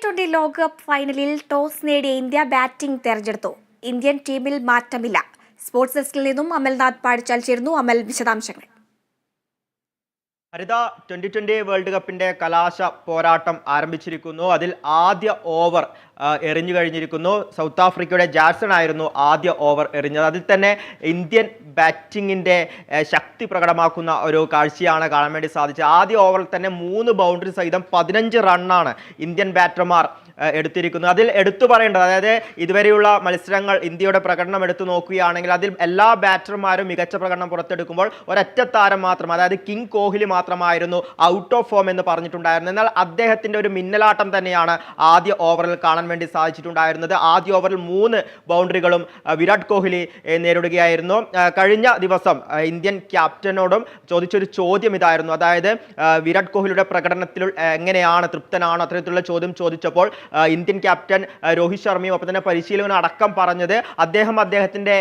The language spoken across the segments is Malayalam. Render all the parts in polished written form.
2020 ലോകകപ്പ് ഫൈനലിൽ ടോസ് നേടിയ ഇന്ത്യ ബാറ്റിംഗ് തെരഞ്ഞെടുത്തു. ഇന്ത്യൻ ടീമിൽ മാറ്റമില്ല. സ്പോർട്സ് ഡെസ്കിൽ നിന്നും അമൽനാഥ് പാടിച്ചാൽ ചേർന്നു. അമൽ, വിശദാംശങ്ങൾ. ഹരിത, 2020 വേൾഡ് കപ്പിന്റെ കലാശ പോരാട്ടം ആരംഭിച്ചിരിക്കുന്നു. അതിൽ ആദ്യ ഓവർ എറിഞ്ഞു കഴിഞ്ഞിരിക്കുന്നു. സൗത്ത് ആഫ്രിക്കയുടെ ജാക്സൺ ആയിരുന്നു ആദ്യ ഓവർ എറിഞ്ഞത്. അതിൽ തന്നെ ഇന്ത്യൻ ബാറ്റിങ്ങിന്റെ ശക്തി പ്രകടമാക്കുന്ന ഒരു കാഴ്ചയാണ് കാണാൻ വേണ്ടി സാധിച്ചത്. ആദ്യ ഓവറിൽ തന്നെ 3 ബൗണ്ടറി സഹിതം 15 റണ്ണാണ് ഇന്ത്യൻ ബാറ്റർമാർ എടുത്തിരിക്കുന്നത്. അതിൽ എടുത്തു പറയേണ്ടത്, അതായത് ഇതുവരെയുള്ള മത്സരങ്ങൾ ഇന്ത്യയുടെ പ്രകടനം എടുത്തു നോക്കുകയാണെങ്കിൽ അതിൽ എല്ലാ ബാറ്റർമാരും മികച്ച പ്രകടനം പുറത്തെടുക്കുമ്പോൾ ഒരൊറ്റ താരം മാത്രം, അതായത് കിങ് കോഹ്ലി മാത്രമായിരുന്നു ഔട്ട് ഓഫ് ഫോം എന്ന് പറഞ്ഞിട്ടുണ്ടായിരുന്നു. എന്നാൽ അദ്ദേഹത്തിന്റെ ഒരു മിന്നലാട്ടം തന്നെയാണ് ആദ്യ ഓവറിൽ കാണാൻ വേണ്ടി സാധിച്ചിട്ടുണ്ടായിരുന്നത്. ആദ്യ ഓവറിൽ 3 ബൗണ്ടറികളും വിരാട് കോഹ്ലി നേരിടുകയായിരുന്നു. കഴിഞ്ഞ ദിവസം ഇന്ത്യൻ ക്യാപ്റ്റനോടും ചോദിച്ചൊരു ചോദ്യം ഇതായിരുന്നു, അതായത് വിരാട് കോഹ്ലിയുടെ പ്രകടനത്തിൽ എങ്ങനെയാണ്, തൃപ്തനാണോ, അത്തരത്തിലുള്ള ചോദ്യം ചോദിച്ചപ്പോൾ ഇന്ത്യൻ ക്യാപ്റ്റൻ രോഹിത് ശർമ്മയും ഒപ്പം തന്നെ പരിശീലകനും അടക്കം പറഞ്ഞത് അദ്ദേഹത്തിന്റെ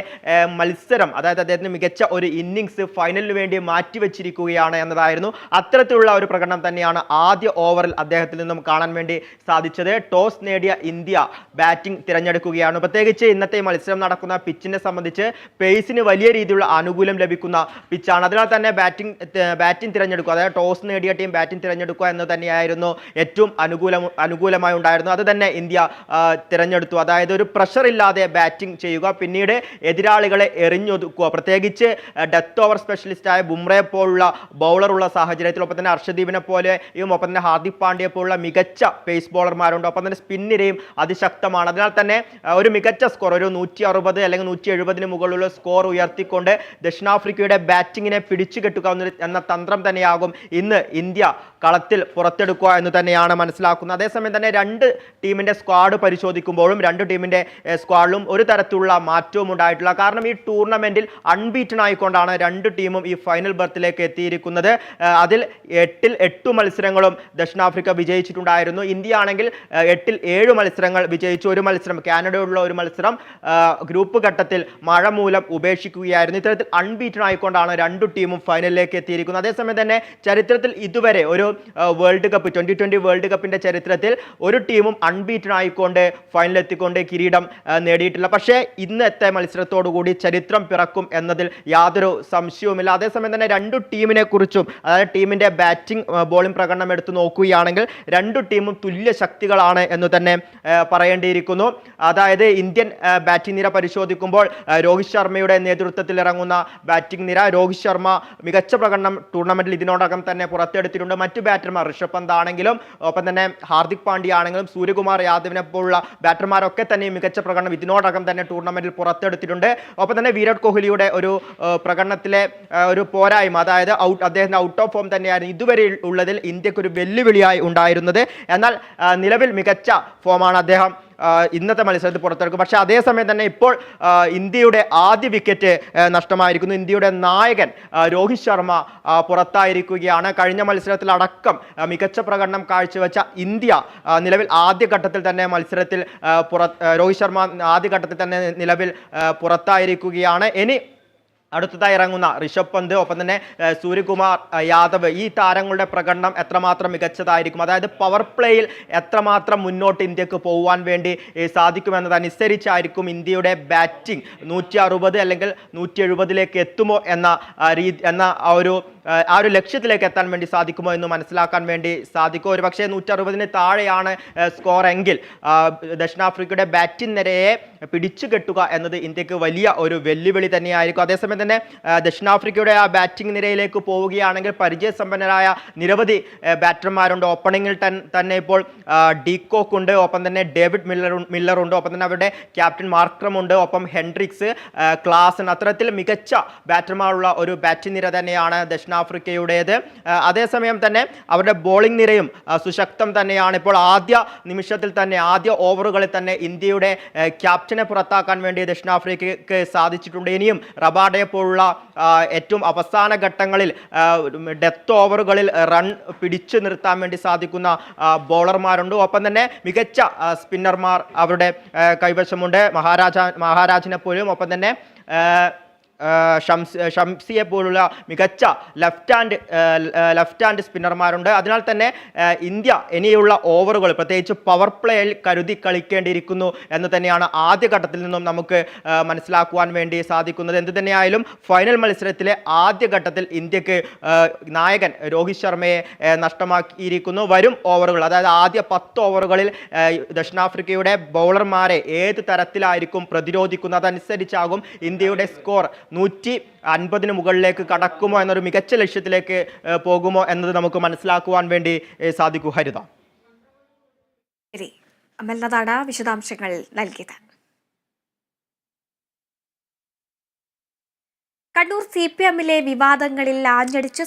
മത്സരം, അതായത് അദ്ദേഹത്തിന് മികച്ച ഒരു ഇന്നിങ്സ് ഫൈനലിന് വേണ്ടി മാറ്റിവെച്ചിരിക്കുകയാണ് എന്നതായിരുന്നു. അത്തരത്തിലുള്ള ഒരു പ്രകടനം തന്നെയാണ് ആദ്യ ഓവറിൽ അദ്ദേഹത്തിൽ നിന്നും കാണാൻ വേണ്ടി സാധിച്ചത്. ടോസ് നേടിയ ഇന്ത്യ ബാറ്റിംഗ് തിരഞ്ഞെടുക്കുകയാണ്. പ്രത്യേകിച്ച് ഇന്നത്തെ മത്സരം നടക്കുന്ന പിച്ചിനെ സംബന്ധിച്ച് പേസിന് വലിയ രീതിയിലുള്ള അനുകൂലം ലഭിക്കുന്ന പിച്ചാണ്. അതിനാൽ തന്നെ ബാറ്റിംഗ് തിരഞ്ഞെടുക്കുക, അതായത് ടോസ് നേടിയ ടീം ബാറ്റിംഗ് തിരഞ്ഞെടുക്കുക എന്ന് തന്നെയായിരുന്നു ഏറ്റവും അനുകൂലമായി ഉണ്ടായിരുന്നത്. അത് തന്നെ ഇന്ത്യ തിരഞ്ഞെടുത്തു. അതായത് ഒരു പ്രഷർ ഇല്ലാതെ ബാറ്റിംഗ് ചെയ്യുക, പിന്നീട് എതിരാളികളെ എറിഞ്ഞൊതുക്കുക. പ്രത്യേകിച്ച് ഡെത്ത് ഓവർ സ്പെഷ്യലിസ്റ്റായ ബുംറയെ പോലുള്ള ബൗളറുള്ള സാഹചര്യത്തിൽ, ഒപ്പം തന്നെ ഹർഷദീപിനെ പോലെയും ഒപ്പം തന്നെ ഹാർദിക് പാണ്ഡ്യയെ പോലുള്ള മികച്ച പേസ് ബോളർമാരുണ്ട്. ഒപ്പം തന്നെ സ്പിന്നിരെയും അതിശക്തമാണ്. അതിനാൽ തന്നെ ഒരു മികച്ച സ്കോർ, ഒരു 160 അല്ലെങ്കിൽ 170 മുകളിലുള്ള സ്കോർ ഉയർത്തിക്കൊണ്ട് ദക്ഷിണാഫ്രിക്കയുടെ ബാറ്റിങ്ങിനെ പിടിച്ചുകെട്ടുക എന്ന തന്ത്രം തന്നെയാകും ഇന്ന് ഇന്ത്യ കളത്തിൽ പുറത്തെടുക്കുക എന്ന് തന്നെയാണ് മനസ്സിലാക്കുന്നത്. അതേസമയം തന്നെ രണ്ട് ടീമിന്റെ സ്ക്വാഡ് പരിശോധിക്കുമ്പോഴും രണ്ട് ടീമിന്റെ സ്ക്വാഡിലും ഒരു തരത്തിലുള്ള മാറ്റവും ഉണ്ടായിട്ടില്ല. കാരണം ഈ ടൂർണമെന്റിൽ അൺബീറ്റൺ ആയിക്കൊണ്ടാണ് രണ്ട് ടീമും ഈ ഫൈനൽ ബർത്തിലേക്ക് എത്തിയിരിക്കുന്നത്. അതിൽ 8 മത്സരങ്ങളും ദക്ഷിണാഫ്രിക്ക വിജയിച്ചിട്ടുണ്ടായിരുന്നു. ഇന്ത്യ ആണെങ്കിൽ 7 മത്സരങ്ങൾ വിജയിച്ചു. ഒരു മത്സരം, കാനഡയുള്ള ഒരു മത്സരം ഗ്രൂപ്പ് ഘട്ടത്തിൽ മഴ മൂലം ഉപേക്ഷിക്കുകയായിരുന്നു. ഇത്തരത്തിൽ അൺബീറ്റൺ ആയിക്കൊണ്ടാണ് രണ്ടു ടീമും ഫൈനലിലേക്ക് എത്തിയിരിക്കുന്നത്. അതേസമയം തന്നെ ചരിത്രത്തിൽ ഇതുവരെ ഒരു വേൾഡ് കപ്പ് 2020 വേൾഡ് കപ്പിന്റെ ചരിത്രത്തിൽ ഒരു ടീമും അൺബീറ്റൺ ആയിക്കൊണ്ട് ഫൈനലെത്തിക്കൊണ്ട് കിരീടം നേടിയിട്ടില്ല. പക്ഷേ ഇന്നത്തെ മത്സരത്തോടുകൂടി ചരിത്രം പിറക്കും എന്നതിൽ യാതൊരു സംശയവുമില്ല. അതേസമയം തന്നെ രണ്ടു ടീമിനെ കുറിച്ചും, അതായത് ടീമിന്റെ ബാറ്റിംഗ് ബോളിംഗ് പ്രകടനം എടുത്തു നോക്കുകയാണെങ്കിൽ രണ്ടു ടീമും തുല്യ ശക്തികളാണ് എന്ന് തന്നെ പറയേണ്ടിയിരിക്കുന്നു. അതായത് ഇന്ത്യൻ ബാറ്റിംഗ് നിര പരിശോധിക്കുമ്പോൾ രോഹിത് ശർമ്മയുടെ നേതൃത്വത്തിൽ ഇറങ്ങുന്ന ബാറ്റിംഗ് നിര, രോഹിത് ശർമ്മ മികച്ച പ്രകടനം ടൂർണമെന്റിൽ ഇതിനോടകം തന്നെ പുറത്തെടുത്തിട്ടുണ്ട്. മറ്റു ബാറ്റർമാർ ഋഷഭ് പന്ത് ആണെങ്കിലും ഒപ്പം തന്നെ ഹാർദിക് പാണ്ഡ്യ ആണെങ്കിലും സൂര്യകുമാർ യാദവിനെ പോലുള്ള ബാറ്റർമാരൊക്കെ തന്നെ മികച്ച പ്രകടനം ഇതിനോടകം തന്നെ ടൂർണമെന്റിൽ പുറത്തെടുത്തിട്ടുണ്ട്. ഒപ്പം തന്നെ വിരാട് കോഹ്ലിയുടെ ഒരു പ്രകടനത്തിലെ ഒരു പോരായ്മ, അതായത് അദ്ദേഹത്തിന്റെ ഔട്ട് ഓഫ് ഫോം തന്നെയായിരുന്നു ഇതുവരെ ഉള്ളതിൽ ഇന്ത്യക്ക് ഒരു വെല്ലുവിളിയായി ഉണ്ടായിരുന്നത്. എന്നാൽ നിലവിൽ മികച്ച ഫോമാണ് അദ്ദേഹം ഇന്നത്തെ മത്സരത്തിൽ പുറത്തെടുക്കും. പക്ഷേ അതേസമയം തന്നെ ഇപ്പോൾ ഇന്ത്യയുടെ ആദ്യ വിക്കറ്റ് നഷ്ടമായിരിക്കുന്നു. ഇന്ത്യയുടെ നായകൻ രോഹിത് ശർമ്മ പുറത്തായിരിക്കുകയാണ്. കഴിഞ്ഞ മത്സരത്തിൽ അടക്കം മികച്ച പ്രകടനം കാഴ്ചവെച്ച ഇന്ത്യ നിലവിൽ ആദ്യഘട്ടത്തിൽ തന്നെ മത്സരത്തിൽ രോഹിത് ശർമ്മ ആദ്യഘട്ടത്തിൽ തന്നെ നിലവിൽ പുറത്തായിരിക്കുകയാണ്. ഇനി അടുത്തതായി ഇറങ്ങുന്ന ഋഷഭ് പന്ത് ഒപ്പം തന്നെ സൂര്യകുമാർ യാദവ്, ഈ താരങ്ങളുടെ പ്രകടനം എത്രമാത്രം മികച്ചതായിരിക്കും, അതായത് പവർ പ്ലേയിൽ എത്രമാത്രം മുന്നോട്ട് ഇന്ത്യക്ക് പോകുവാൻ വേണ്ടി സാധിക്കുമെന്നതനുസരിച്ചായിരിക്കും ഇന്ത്യയുടെ ബാറ്റിംഗ് 160 അല്ലെങ്കിൽ 170 എത്തുമോ എന്ന ആ ഒരു ലക്ഷ്യത്തിലേക്ക് എത്താൻ വേണ്ടി സാധിക്കുമോ എന്ന് മനസ്സിലാക്കാൻ വേണ്ടി സാധിക്കും. ഒരു പക്ഷേ 160 താഴെയാണ് സ്കോർ എങ്കിൽ ദക്ഷിണാഫ്രിക്കയുടെ ബാറ്റിംഗ് നിരയെ പിടിച്ചു കെട്ടുക എന്നത് ഇന്ത്യക്ക് വലിയ ഒരു വെല്ലുവിളി തന്നെയായിരിക്കും. അതേസമയം തന്നെ ദക്ഷിണാഫ്രിക്കയുടെ ആ ബാറ്റിംഗ് നിരയിലേക്ക് പോവുകയാണെങ്കിൽ പരിചയസമ്പന്നരായ നിരവധി ബാറ്റർമാരുണ്ട്. ഓപ്പണിങ്ങിൽ തന്നെ ഇപ്പോൾ ഡീകോക്ക് ഉണ്ട്, ഒപ്പം തന്നെ ഡേവിഡ് മില്ലറുണ്ട്, ഒപ്പം തന്നെ അവരുടെ ക്യാപ്റ്റൻ മാർക്രം ഉണ്ട്, ഒപ്പം ഹെൻഡ്രിക്സ്, ക്ലാസൻ, അത്തരത്തിൽ മികച്ച ബാറ്റർമാരുള്ള ഒരു ബാറ്റിംഗ് നിര തന്നെയാണ് ദക്ഷിണാഫ്രിക്കയുടേത്. അതേസമയം തന്നെ അവരുടെ ബോളിംഗ് നിരയും സുശക്തം തന്നെയാണ്. ഇപ്പോൾ ആദ്യ നിമിഷത്തിൽ തന്നെ, ആദ്യ ഓവറുകളിൽ തന്നെ ഇന്ത്യയുടെ ക്യാപ്റ്റനെ പുറത്താക്കാൻ വേണ്ടി ദക്ഷിണാഫ്രിക്കയ്ക്ക് സാധിച്ചിട്ടുണ്ട്. ഇനിയും റബാഡയെ പോലുള്ള ഏറ്റവും അവസാന ഘട്ടങ്ങളിൽ ഡെത്ത് ഓവറുകളിൽ റൺ പിടിച്ചു നിർത്താൻ വേണ്ടി സാധിക്കുന്ന ബോളർമാരുണ്ട്. ഒപ്പം തന്നെ മികച്ച സ്പിന്നർമാർ അവരുടെ കൈവശമുണ്ട്. മഹാരാജിനെ പോലും ഒപ്പം തന്നെ ഷംസിയെ പോലുള്ള മികച്ച ലെഫ്റ്റ് ഹാൻഡ് സ്പിന്നർമാരുണ്ട്. അതിനാൽ തന്നെ ഇന്ത്യ ഇനിയുള്ള ഓവറുകൾ പ്രത്യേകിച്ച് പവർ പ്ലേയിൽ കരുതി കളിക്കേണ്ടിയിരിക്കുന്നു എന്ന് തന്നെയാണ് ആദ്യഘട്ടത്തിൽ നിന്നും നമുക്ക് മനസ്സിലാക്കുവാൻ വേണ്ടി സാധിക്കുന്നത്. എന്ത് തന്നെയായാലും ഫൈനൽ മത്സരത്തിലെ ആദ്യഘട്ടത്തിൽ ഇന്ത്യക്ക് നായകൻ രോഹിത് ശർമ്മയെ നഷ്ടമാക്കിയിരിക്കുന്നു. വരും ഓവറുകൾ, അതായത് ആദ്യ 10 ഓവറുകളിൽ ദക്ഷിണാഫ്രിക്കയുടെ ബൗളർമാരെ ഏത് തരത്തിലായിരിക്കും പ്രതിരോധിക്കുന്നത്, അതനുസരിച്ചാകും ഇന്ത്യയുടെ സ്കോർ 150 മുകളിലേക്ക് കടക്കുമോ എന്നൊരു മികച്ച ലക്ഷ്യത്തിലേക്ക് പോകുമോ എന്നത് നമുക്ക് മനസ്സിലാക്കുവാൻ വേണ്ടി സാധിക്കൂ. ഹരിത. ശരി, അമൽനാഥാണ് വിശദാംശങ്ങൾ നൽകിയത്. കണ്ണൂർ CPM-ലെ വിവാദങ്ങളിൽ ആഞ്ഞടിച്ച്